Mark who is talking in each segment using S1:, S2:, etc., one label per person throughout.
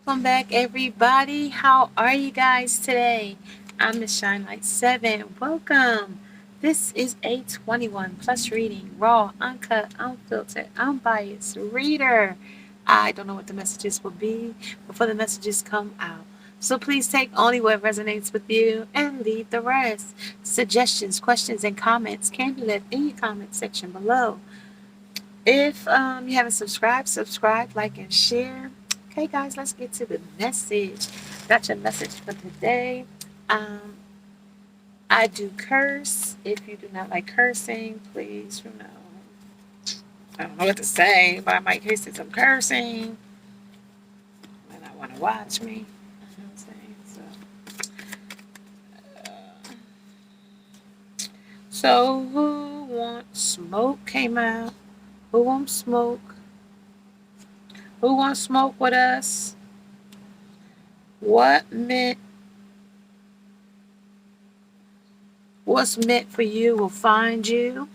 S1: Welcome back, everybody. How are you guys today? I'm Miss Shine Light 7. Welcome. This is a 21 plus reading, raw, uncut, unfiltered, unbiased reader. I don't know what the messages will be before the messages come out. So please take only what resonates with you and leave the rest. Suggestions, questions, and comments can be left in your comment section below. If you haven't subscribed, subscribe, like, and share. Okay, guys, let's get to the message. Got your message for today. Um, I do curse. If you do not like cursing, please, I don't know what to say, but I might hear some cursing. And I want to watch me. You know what I'm saying? So who wants smoke came out? Who wants smoke? Who wants smoke with us? What meant What's meant for you will find you.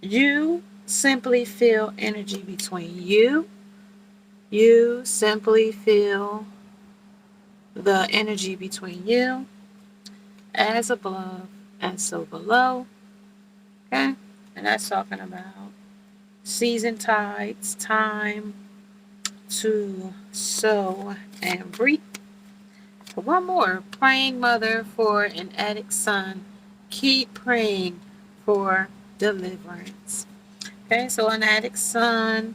S1: You simply feel energy between you. You simply feel the energy between you as above and so below. Okay? And that's talking about season tides, time to sow and reap. One more, praying mother for an addict son. Keep praying for deliverance. Okay, so an addict son,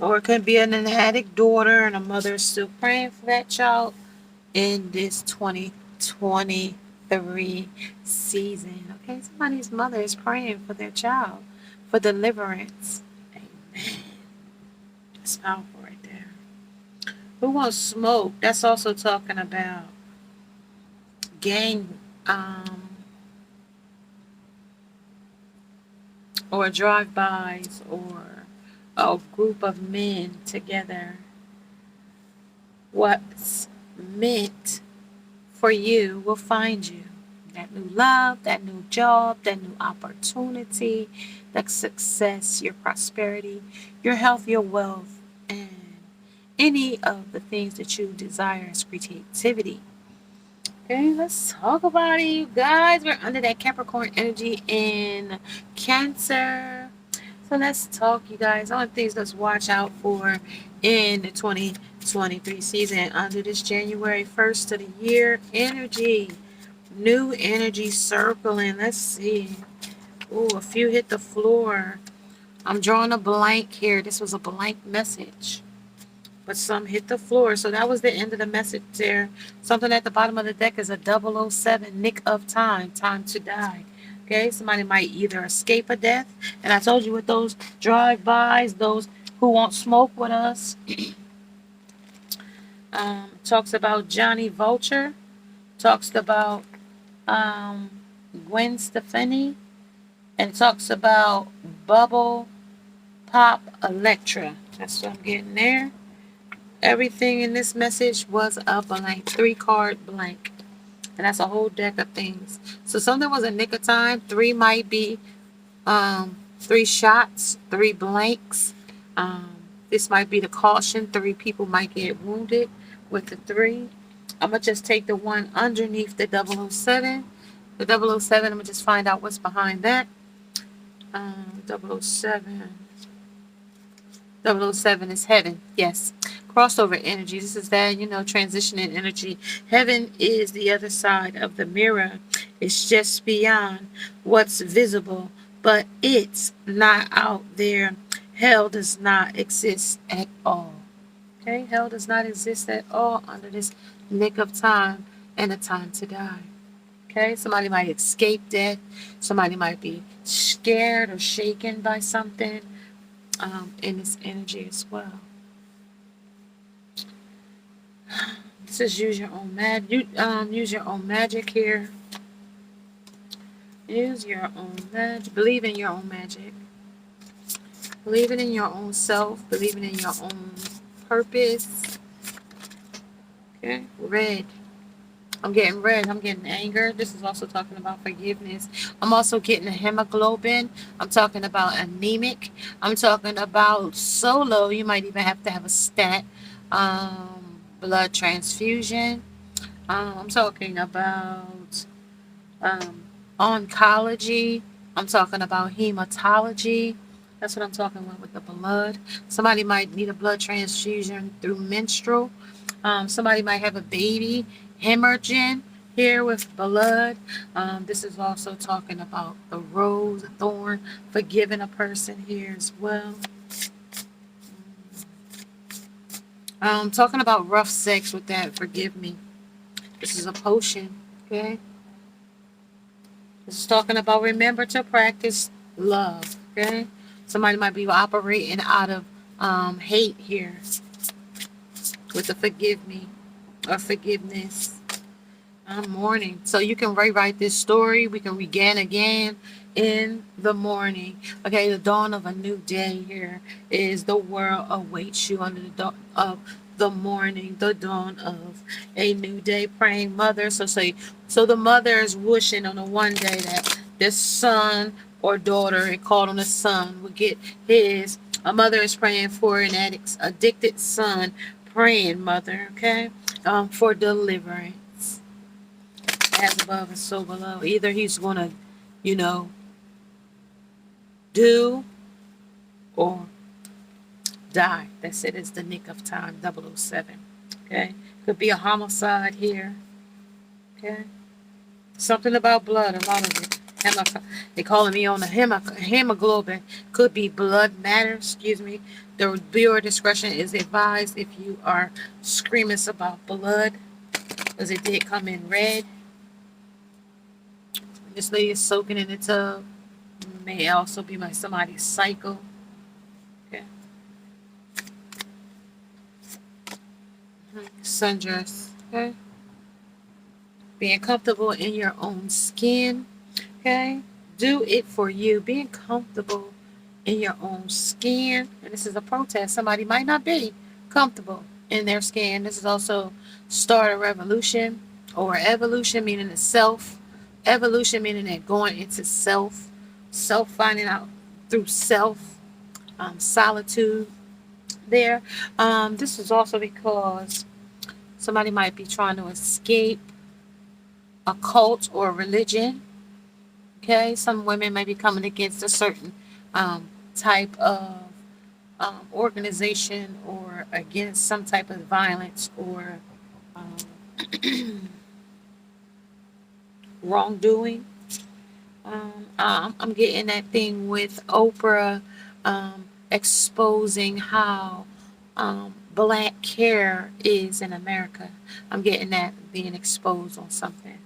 S1: or it could be an addict daughter, and a mother is still praying for that child in this 2023 season. Okay, somebody's mother is praying for their child for deliverance. Amen. That's powerful right there. Who wants smoke? That's also talking about gang or drive-bys or a group of men together. What's meant for you will find you. That new love, that new job, that new opportunity, that success, your prosperity, your health, your wealth, and any of the things that you desire as creativity. Okay, let's talk about it, you guys. We're under that Capricorn energy in Cancer. So let's talk, you guys, on things let's watch out for in the 2023 season under this January 1st of the year energy. New energy circling. Let's see. Oh, a few hit the floor. I'm drawing a blank here. This was a blank message. But some hit the floor. So that was the end of the message there. Something at the bottom of the deck is a 007, nick of time, time to die. Okay, somebody might either escape a death. And I told you with those drive-bys, those who won't smoke with us. Talks about Johnny Vulture. Talks about Gwen Stefani. And talks about Bubble Pop Electra. That's what I'm getting there. Everything in this message was a blank, 3-card blank. And that's a whole deck of things. So something was a nick of time. 3 might be 3 shots, 3 blanks. This might be the caution. 3 people might get wounded with the 3. I'm going to just take the one underneath the 007. The 007, I'm going to just find out what's behind that. 007. 007 is heaven. Yes. Crossover energy. This is that, transitioning energy. Heaven is the other side of the mirror. It's just beyond what's visible, but it's not out there. Hell does not exist at all. Okay? Hell does not exist at all under this nick of time and a time to die. Okay? Somebody might escape death. Somebody might be scared or shaken by something in this energy as well. This is use your own use your own magic here. Use your own magic. Believe in your own magic. Believing in your own self. Believing in your own purpose. Okay, red. I'm getting red. I'm getting anger. This is also talking about forgiveness. I'm also getting a hemoglobin. I'm talking about anemic. I'm talking about solo. You might even have to have a stat. blood transfusion. I'm talking about um, oncology. I'm talking about hematology. That's what I'm talking about with the blood. Somebody might need a blood transfusion through menstrual. Somebody might have a baby hemorrhaging here with blood. This is also talking about the rose, thorn, forgiving a person here as well. Talking about rough sex with that, forgive me. This is a potion, okay? This is talking about remember to practice love, okay? Somebody might be operating out of hate here with the forgive me or forgiveness. Morning. So you can rewrite this story. We can begin again in the morning. Okay, the dawn of a new day here is the world awaits you under the dawn of the morning, the dawn of a new day. Praying mother. So the mother is wishing on the one day that this son or daughter, it called on the son, would get his. A mother is praying for an addicted son, praying mother, okay, for deliverance. As above and so below. Either he's going to, you know, do or die. That's it. It's the nick of time, 007. Okay? Could be a homicide here. Okay? Something about blood, a lot of it. They calling me on the hemoglobin. Could be blood matter, excuse me. The viewer discretion is advised if you are screaming about blood, because it did come in red. This lady is soaking in the tub. May also be somebody's cycle. Okay. Sundress. Okay. Being comfortable in your own skin. Okay. Do it for you. Being comfortable in your own skin. And this is a protest. Somebody might not be comfortable in their skin. This is also start a revolution or evolution, meaning the self. Evolution meaning that going into self finding out through self, solitude there. This is also because somebody might be trying to escape a cult or religion. Okay, some women may be coming against a certain type of organization or against some type of violence or um, wrongdoing. I'm getting that thing with Oprah exposing how black care is in America. I'm getting that being exposed on something.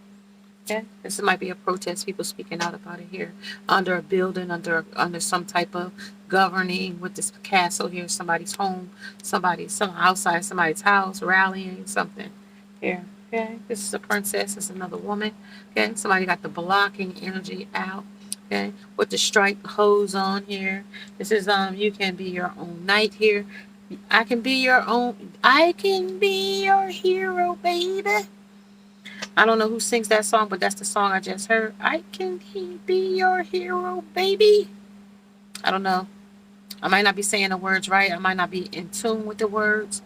S1: Okay, this might be a protest. People speaking out about it here under a building, under some type of governing with this castle here, somebody's home, some outside somebody's house, rallying something here. Okay, this is a princess. This is another woman. Okay, somebody got the blocking energy out. Okay, with the strike hose on here. This is you can be your own knight here. I can be your own. I can be your hero, baby. I don't know who sings that song, but that's the song I just heard. I can he be your hero, baby. I don't know. I might not be saying the words right. I might not be in tune with the words.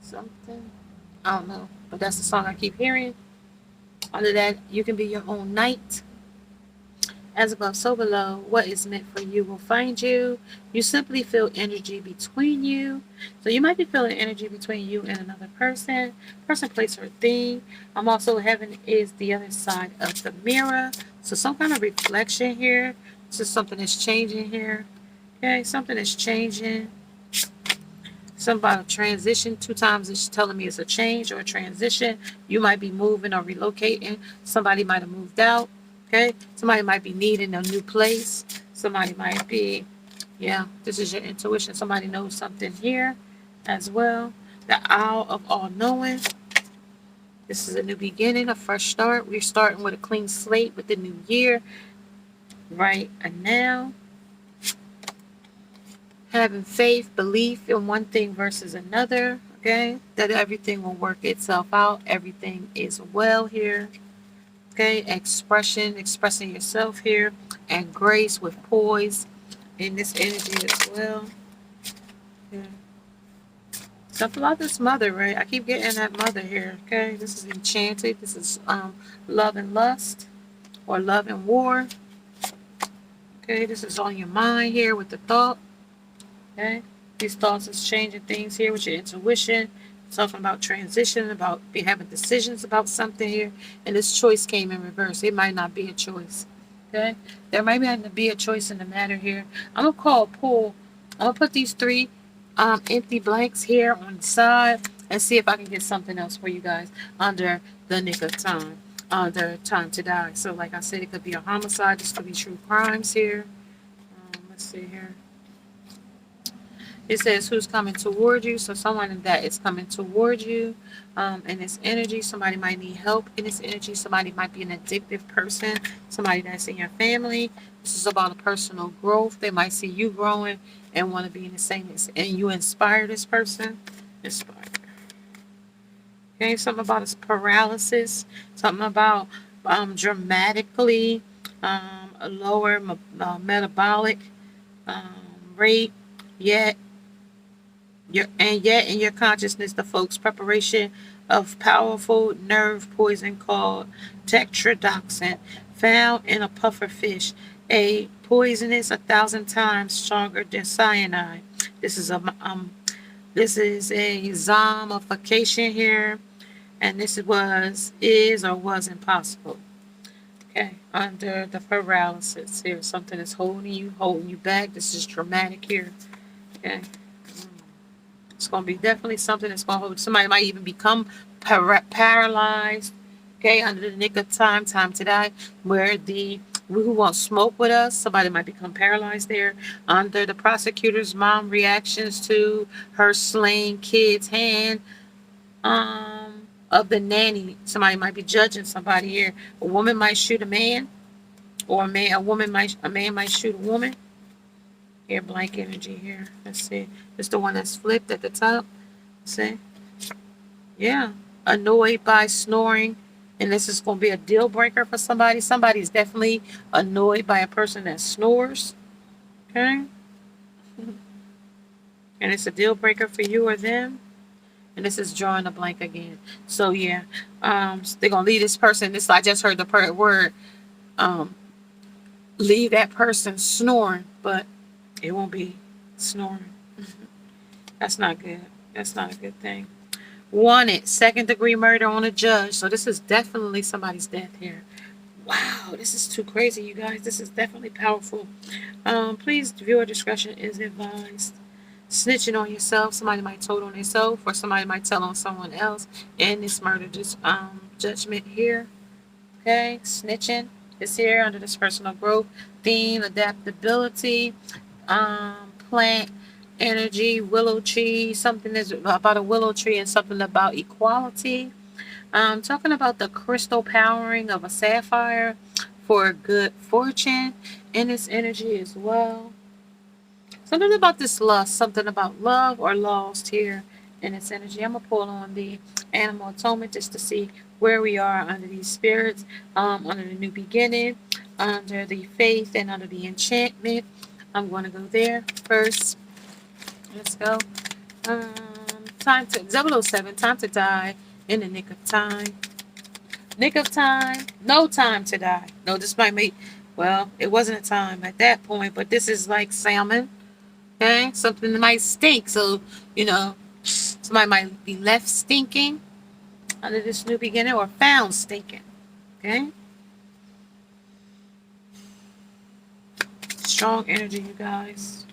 S1: Something. I don't know. But that's the song I keep hearing. Under that, you can be your own knight. As above, so below, what is meant for you will find you. You simply feel energy between you. So you might be feeling energy between you and another person, place, or thing. I'm also, heaven is the other side of the mirror. So some kind of reflection here. This is something that's changing here. Okay, something is changing. Something about a transition. 2 times it's telling me it's a change or a transition. You might be moving or relocating. Somebody might have moved out. Okay, somebody might be needing a new place. Somebody might be, yeah, this is your intuition. Somebody knows something here as well. The owl of all knowing. This is a new beginning, a fresh start. We're starting with a clean slate with the new year. Right and now. Having faith, belief in one thing versus another. Okay, that everything will work itself out. Everything is well here. Okay, expressing yourself here, and grace with poise in this energy as well. Yeah. Something about this mother, right? I keep getting that mother here. Okay, this is enchanted. This is love and lust, or love and war. Okay, this is on your mind here with the thought. Okay, these thoughts is changing things here with your intuition. Talking about transition, about be having decisions about something here, and this choice came in reverse. It might not be a choice. Okay, there might not be a choice in the matter here. I'm gonna call pull. I'm gonna put these three empty blanks here on the side and see if I can get something else for you guys under the nick of time, under time to die. So, like I said, it could be a homicide. This could be true crimes here. Let's see here. It says who's coming toward you. So someone that is coming toward you in this energy. Somebody might need help in this energy. Somebody might be an addictive person. Somebody that's in your family. This is about a personal growth. They might see you growing and want to be in the same. And you inspire this person. Inspire. Okay, something about his paralysis. Something about dramatically a lower metabolic rate. Yet in your consciousness, the folks preparation of powerful nerve poison called tetrodotoxin found in a puffer fish, a poisonous 1,000 times stronger than cyanide. This is a zombification here, and this is or was impossible. Okay, under the paralysis here, something is holding you back. This is dramatic here. Okay. It's going to be definitely something that's going to hold. Somebody might even become paralyzed. Okay, under the nick of time, time to die, where who won't smoke with us, somebody might become paralyzed there. Under the prosecutor's mom reactions to her slaying kid's hand of the nanny, somebody might be judging somebody here. A woman might shoot a man, or a man might shoot a woman. Here, blank energy here. Let's see. It's the one that's flipped at the top. See? Yeah. Annoyed by snoring. And this is going to be a deal breaker for somebody. Somebody's definitely annoyed by a person that snores. Okay? And it's a deal breaker for you or them. And this is drawing a blank again. So, yeah. They're going to leave this person. I just heard the word. Leave that person snoring. But it won't be snoring. That's not good. That's not a good thing. Wanted, second-degree murder on a judge. So this is definitely somebody's death here. Wow, this is too crazy, you guys. This is definitely powerful. Please, viewer discretion is advised. Snitching on yourself. Somebody might told on themselves, or somebody might tell on someone else. And this murder judgment here. Okay, snitching is here under this personal growth theme, adaptability. Plant energy, willow tree, something is about a willow tree, and something about equality. Talking about the crystal powering of a sapphire for good fortune in this energy as well. Something about this lust, something about love or lost here in this energy. I'm going to pull on the animal atonement just to see where we are under these spirits, under the new beginning, under the faith, and under the enchantment. I'm going to go there first. Let's go. Time to 007. Time to die in the nick of time. Nick of time. No time to die. No, this might make. Well, it wasn't a time at that point, but this is like salmon. Okay, something that might stink. So somebody might be left stinking under this new beginning, or found stinking. Okay. Strong energy, you guys.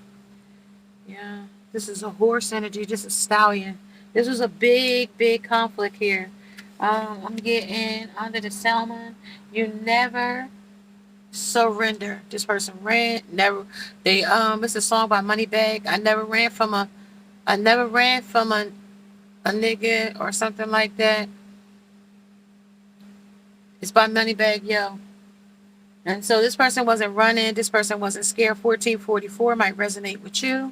S1: Yeah. This is a horse energy. This is stallion. This was a big, big conflict here. I'm getting under the salmon. You never surrender. This person ran. Never. It's a song by Moneybag. I never ran from a nigga or something like that. It's by Moneybag Yo. And so this person wasn't running. This person wasn't scared. 1444 might resonate with you.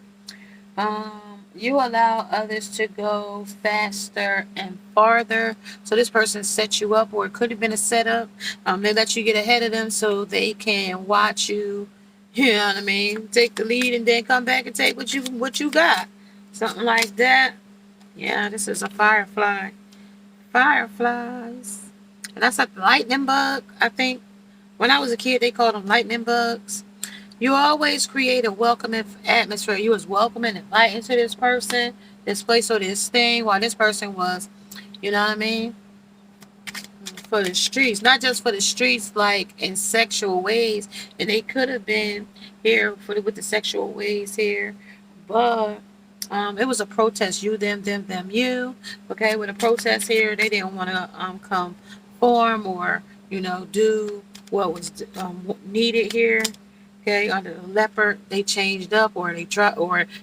S1: You allow others to go faster and farther. So this person set you up, or it could have been a setup. They let you get ahead of them so they can watch you. You know what I mean? Take the lead and then come back and take what you got. Something like that. Yeah, this is a firefly. Fireflies. And that's a lightning bug, I think. When I was a kid, they called them lightning bugs. You always create a welcoming atmosphere. You was welcoming and inviting to this person, this place, or this thing, while this person was, you know what I mean, for the streets. Not just for the streets, like in sexual ways. And they could have been here with the sexual ways here, but it was a protest. You, them, you. Okay, with a protest here, they didn't want to come form or do what was needed here. Okay, under the leopard, they changed up, or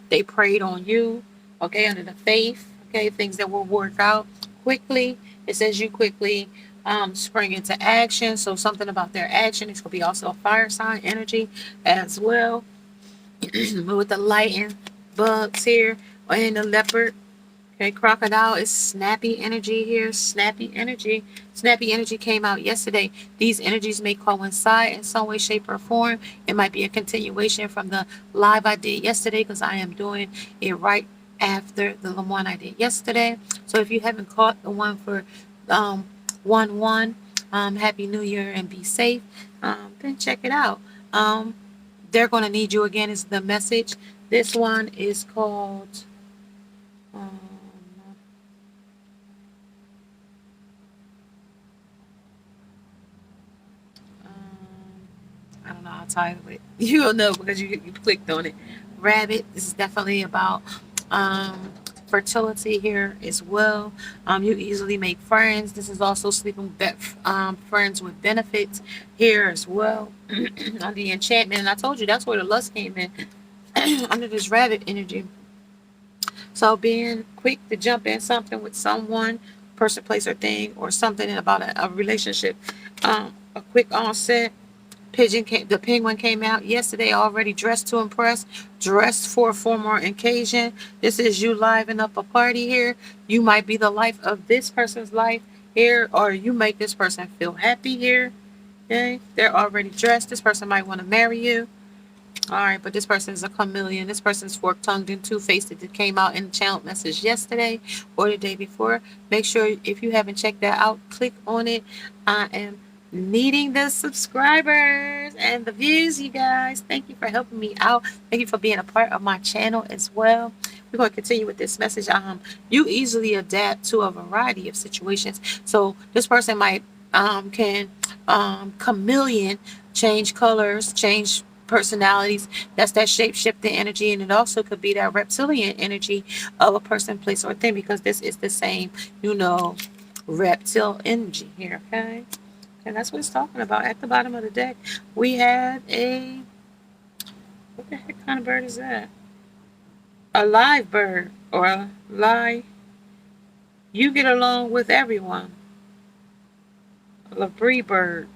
S1: they preyed on you. Okay, under the faith. Okay, things that will work out quickly. It says you quickly spring into action. So something about their action. It could be also a fire sign energy as well. With the lightning bugs here and the leopard. Okay, crocodile is snappy energy here. Snappy energy. Snappy energy came out yesterday. These energies may coincide in some way, shape, or form. It might be a continuation from the live I did yesterday, because I am doing it right after the one I did yesterday. So if you haven't caught the one for 1-1, Happy New Year and be safe, then check it out. They're going to need you again is the message. This one is called I don't know how to title it. You'll know because you clicked on it. Rabbit. This is definitely about fertility here as well. You easily make friends. This is also sleeping friends with benefits here as well. On the enchantment, and I told you that's where the lust came in. Under this rabbit energy. So being quick to jump in something with someone, person, place, or thing, or something about a relationship. A quick onset. The penguin came out yesterday, already dressed to impress, dressed for a formal occasion. This is you liven up a party here. You might be the life of this person's life here, or you make this person feel happy here. Okay, they're already dressed. This person might want to marry you. All right, but this person is a chameleon. This person's fork-tongued and two-faced. It came out in the channel message yesterday or the day before. Make sure if you haven't checked that out, click on it. I am needing the subscribers and the views, you guys. Thank you for helping me out. Thank you for being a part of my channel as well. We're going to continue with this message. You easily adapt to a variety of situations. So this person might can chameleon, change colors, change personalities. That's that shape shifting energy, and it also could be that reptilian energy of a person, place, or thing, because this is the same, reptile energy here. Okay, and that's what it's talking about. At the bottom of the deck, we have what the heck kind of bird is that? A live bird, or a lie. You get along with everyone. A labrie bird.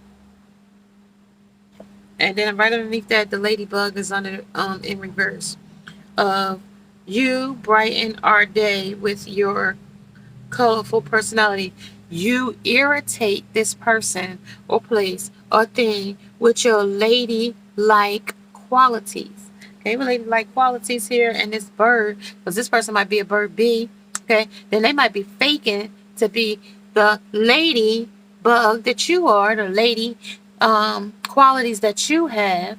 S1: And then right underneath that, the ladybug is under in reverse. You brighten our day with your colorful personality. You irritate this person or place or thing with your lady-like qualities. Okay, with lady-like qualities here, and this bird, because this person might be a bird bee. Okay, then they might be faking to be the lady bug that you are, the lady qualities that you have.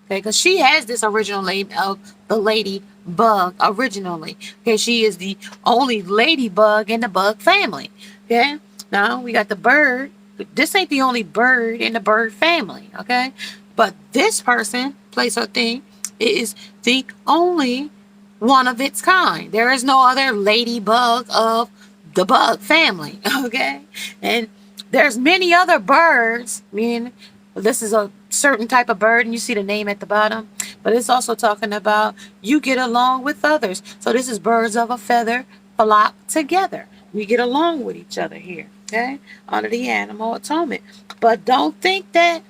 S1: Okay, because she has this original name of the ladybug originally. Okay, she is the only ladybug in the bug family. Okay, now we got the bird. This ain't the only bird in the bird family. Okay, but this person, place, or thing is the only one of its kind. There is no other ladybug of the bug family. Okay, and there's many other birds. Meaning, this is a certain type of bird, and you see the name at the bottom. But it's also talking about you get along with others. So this is birds of a feather flock together. We get along with each other here. Okay, under the animal atonement. But don't think that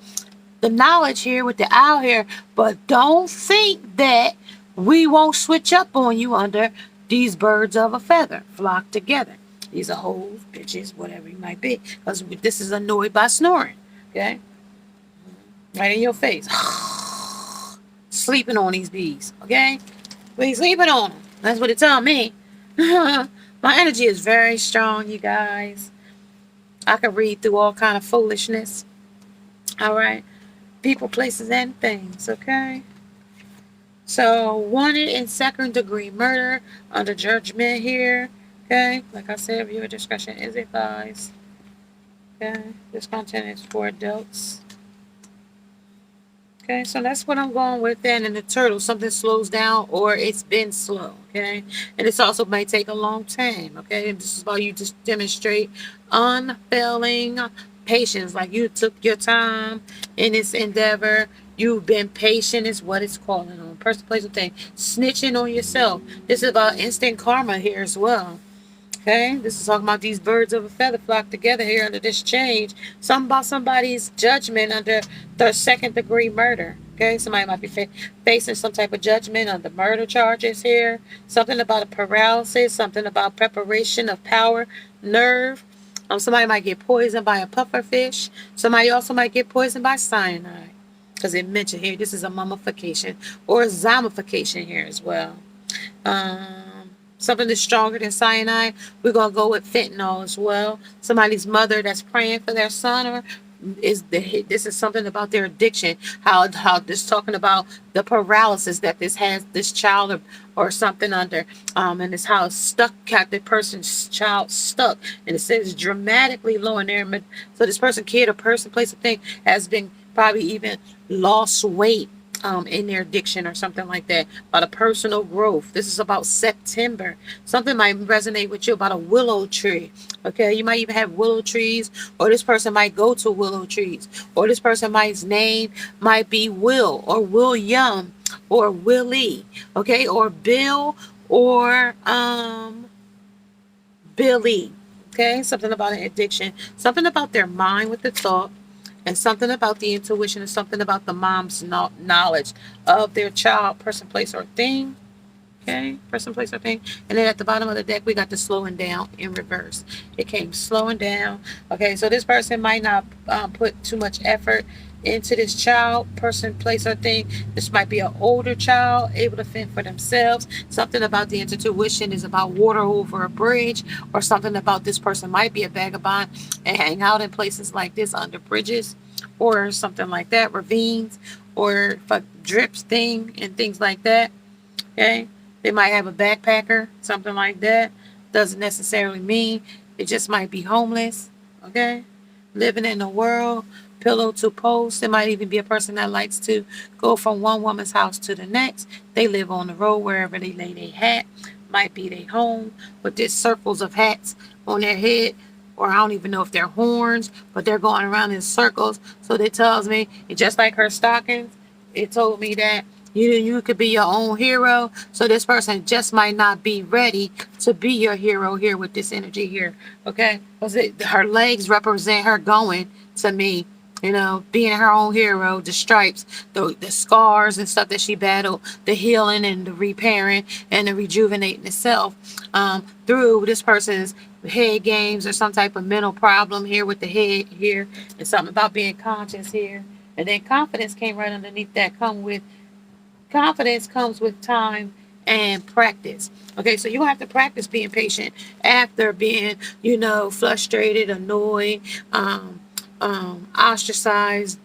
S1: the knowledge here with the owl here. But don't think that we won't switch up on you under These birds of a feather flock together. These are hoes, bitches, whatever you might be. Because this is annoyed by snoring. Okay? Right in your face. Sleeping on these bees. Okay? We sleeping on them. That's what it telling me. My energy is very strong, you guys. I can read through all kind of foolishness. All right? People, places, and things. Okay? So, wanted in second degree murder under judgment here. Okay, like I said, viewer discretion is advised. Okay, this content is for adults. Okay, so that's what I'm going with then. And the turtle, something slows down or it's been slow. Okay, and this also may take a long time. Okay, and this is about you just demonstrate unfailing patience. Like you took your time in this endeavor. You've been patient, is what it's calling on. Person, place, or thing. Snitching on yourself. This is about instant karma here as well. Okay, this is talking about these birds of a feather flock together here under this change. Something about somebody's judgment under the second degree murder. Okay, somebody might be facing some type of judgment on the murder charges here. Something about a paralysis, something about preparation of power, nerve. Somebody might get poisoned by a pufferfish. Somebody also might get poisoned by cyanide. Because it mentioned here, this is a mummification or a zombification here as well. Something that's stronger than cyanide, we're going to go with fentanyl as well. Somebody's mother that's praying for their son, or this is something about their addiction, how this talking about the paralysis that this child or something under, and it's how stuck, got the person's child stuck, and it says dramatically low in there. So this person, kid, or person, place, or thing has been probably even lost weight in their addiction or something like that, about a personal growth. This is about September. Something might resonate with you about a willow tree. Okay, you might even have willow trees, or this person might go to willow trees, or this person name might be Will or William or Willie. Okay, or Bill or Billy. Okay, something about an addiction, something about their mind with the thought, and something about the intuition, and something about the mom's knowledge of their child, person, place, or thing. Okay, person, place, or thing. And then at the bottom of the deck, we got the slowing down in reverse. It came slowing down. Okay, so this person might not put too much effort into this child, person, place, or thing. This might be an older child able to fend for themselves. Something about the intuition is about water over a bridge, or something about this person might be a vagabond and hang out in places like this under bridges or something like that, ravines or drips thing and things like that. Okay, they might have a backpacker, something like that. Doesn't necessarily mean it just might be homeless. Okay, living in the world, pillow to post. It might even be a person that likes to go from one woman's house to the next. They live on the road wherever they lay their hat. Might be their home, but there's circles of hats on their head, or I don't even know if they're horns, but they're going around in circles. So that tells me, just like her stockings, it told me that you could be your own hero. So this person just might not be ready to be your hero here with this energy here. Okay, because her legs represent her going to me. Being her own hero, the stripes, the scars and stuff that she battled, the healing and the repairing and the rejuvenating itself through this person's head games or some type of mental problem here with the head here, and something about being conscious here. And then confidence came right underneath that. Confidence comes with time and practice. Okay, so you're going to have to practice being patient after being, frustrated, annoyed, ostracized,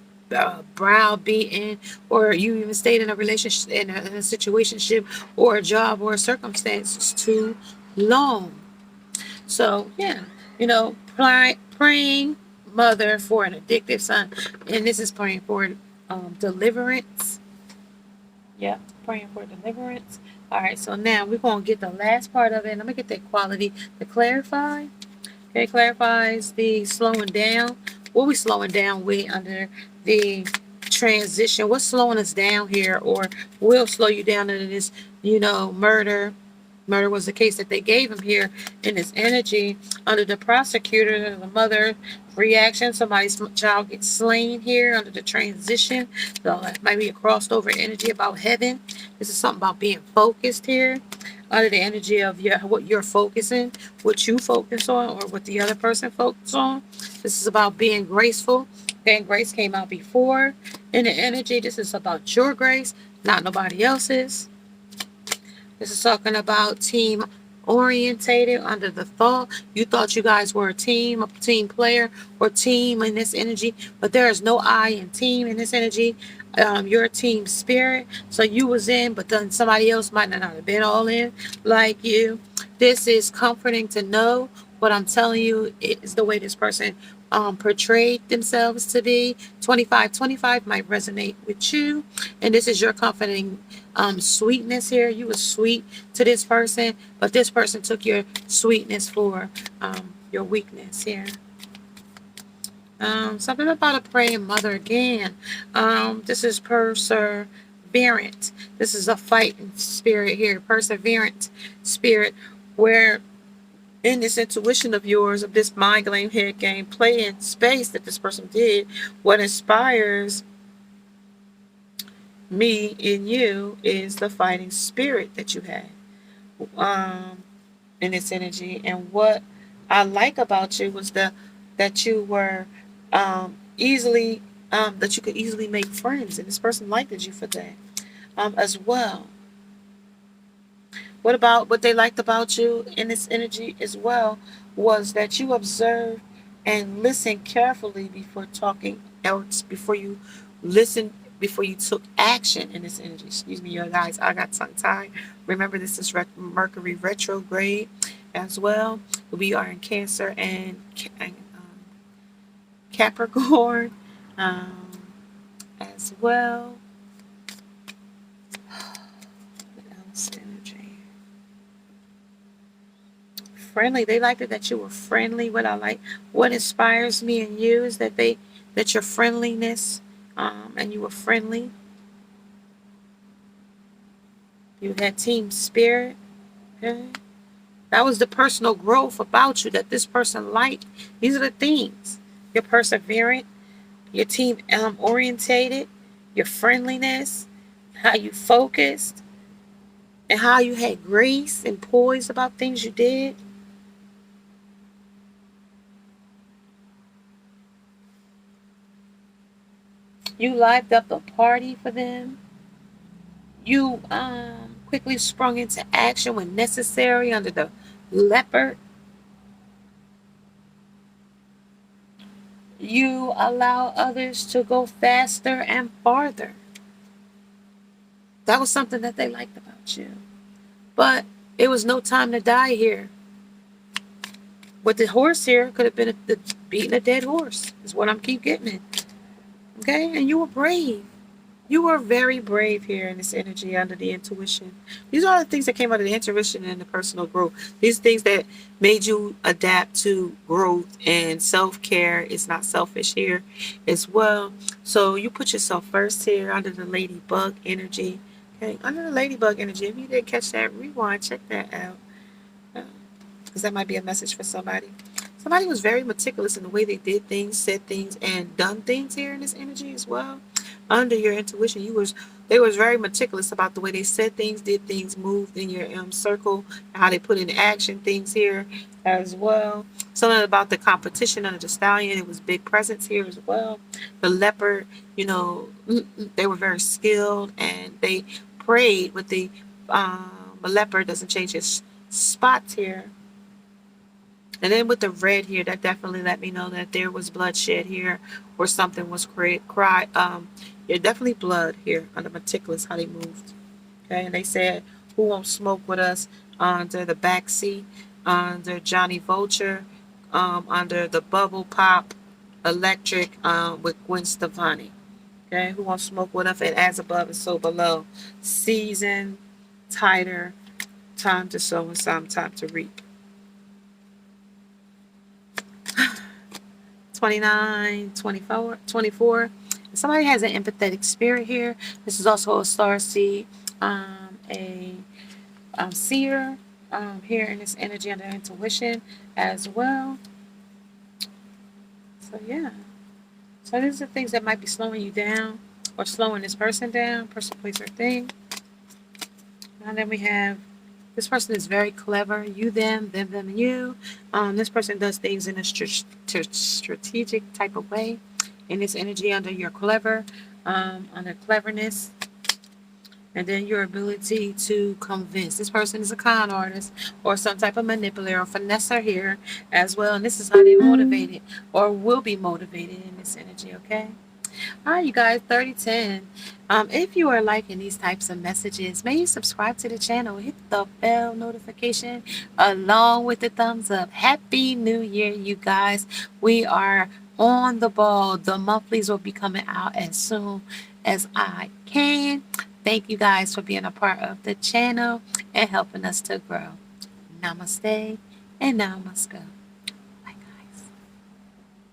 S1: browbeaten, or you even stayed in a relationship, in a situationship, or a job, or a circumstance too long. So yeah, praying mother for an addictive son, and this is praying for deliverance. Yeah, praying for deliverance. All right, so now we're gonna get the last part of it. And I'm gonna get that quality to clarify. Okay, clarifies the slowing down. What we slowing down with under the transition? What's slowing us down here, or will slow you down under this, murder? Murder was the case that they gave him here in this energy under the prosecutor, the mother reaction. Somebody's child gets slain here under the transition. So that might be a crossed over energy about heaven. This is something about being focused here. under the energy of what you're focusing, what you focus on, or what the other person focus on. This is about being graceful. Okay, grace came out before in the energy. This is about your grace, not nobody else's. This is talking about team orientated under the thought. You thought you guys were a team player, or team in this energy, but there is no I in team in this energy. You're a team spirit. So you was in, but then somebody else might not have been all in like you. This is comforting to know what I'm telling you is the way this person portrayed themselves to be. 2525 might resonate with you, and this is your comforting sweetness here. You were sweet to this person, but this person took your sweetness for your weakness here. Something about a praying mother again. This is perseverant. This is a fighting spirit here. Perseverant spirit, where in this intuition of yours, of this mind game, head game, play in space that this person did, what inspires me in you is the fighting spirit that you had in this energy. And what I like about you was that you were easily that you could easily make friends, and this person liked you for that as well. What about what they liked about you in this energy as well was that you observed and listened carefully before talking, else before you listened, before you took action in this energy. Excuse me, you guys, I got tongue tied. Remember, this is Mercury retrograde as well. We are in Cancer and Capricorn as well. What else energy? Friendly. They liked it that you were friendly. What inspires me in you is that your friendliness, and you were friendly. You had team spirit. Okay, that was the personal growth about you that this person liked. These are the things: you're perseverant, your team orientated, your friendliness, how you focused, and how you had grace and poise about things you did. You lived up the party for them. You quickly sprung into action when necessary under the leopard. You allow others to go faster and farther. That was something that they liked about you. But it was no time to die here. With the horse here, could have been beating a dead horse, is what I'm keep getting it. Okay? And you were brave. You were very brave here in this energy under the intuition. These are the things that came out of the intuition and the personal growth. These things that made you adapt to growth and self-care. It's not selfish here as well. So you put yourself first here under the ladybug energy. Okay, under the ladybug energy. If you didn't catch that, rewind, check that out. Because that might be a message for somebody. Somebody was very meticulous in the way they did things, said things, and done things here in this energy as well. Under your intuition, they was very meticulous about the way they said things, did things, moved in your circle, how they put in action things here as well. Something about the competition under the stallion, it was big presence here as well. The leopard, they were very skilled, and they prayed with the leopard doesn't change his spots here. And then with the red here, that definitely let me know that there was bloodshed here, or something was cried. Yeah, definitely blood here under meticulous how they moved. Okay, and they said, "Who won't smoke with us?" Under the backseat, under Johnny Vulture, under the bubble pop, electric, with Gwen Stefani. Okay, who won't smoke with us? And as above and so below. Season, tighter, time to sow and some time to reap. 29, 24, 24. Somebody has an empathetic spirit here. This is also a star seed, a seer here in this energy under intuition as well. So yeah. So these are things that might be slowing you down or slowing this person down, person, place, or thing. And then we have This person is very clever. You, them, and you. This person does things in a strategic type of way. In this energy, under your under cleverness, and then your ability to convince. This person is a con artist or some type of manipulator or finesser here as well. And this is how they motivated or will be motivated in this energy, okay? All right, you guys, 3010. If you are liking these types of messages, may you subscribe to the channel, hit the bell notification along with the thumbs up. Happy New Year, you guys. We are on the ball. The monthlies will be coming out as soon as I can. Thank you guys for being a part of the channel and helping us to grow. Namaste and namaskar.